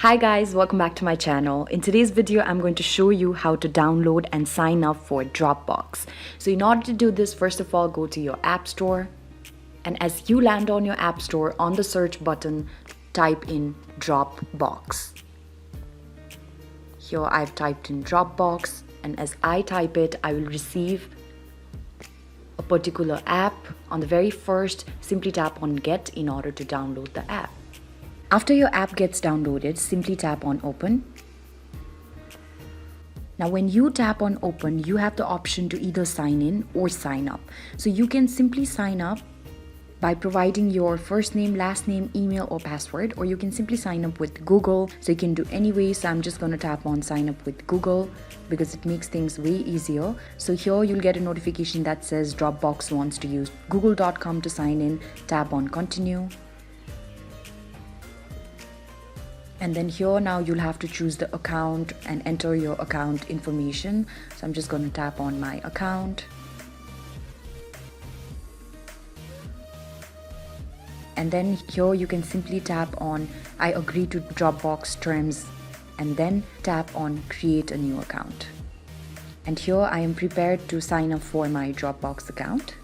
Hi guys, welcome back to my channel. In today's video, I'm going to show you how to download and sign up for Dropbox. So in order to do this, first of all, go to your app store. And as you land on your app store, on the search button, type in Dropbox. Here I've typed in Dropbox, and as I type it, I will receive a particular app. On the very first, simply tap on Get in order to download the app. After your app gets downloaded, simply tap on Open. Now when you tap on Open, you have the option to either sign in or sign up. So you can simply sign up by providing your first name, last name, email or password, or you can simply sign up with Google. So you can do any way. So I'm just going to tap on sign up with Google because it makes things way easier. So here you'll get a notification that says Dropbox wants to use google.com to sign in. Tap on continue. And then here now you'll have to choose the account and enter your account information. So I'm just going to tap on my account. And then here you can simply tap on I agree to Dropbox terms and then tap on create a new account. And here I am prepared to sign up for my Dropbox account.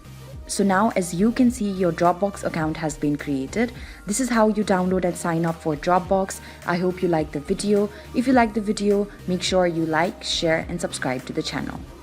So now as you can see, your Dropbox account has been created. This is how you download and sign up for Dropbox. I hope you liked the video. If you liked the video, make sure you like, share and subscribe to the channel.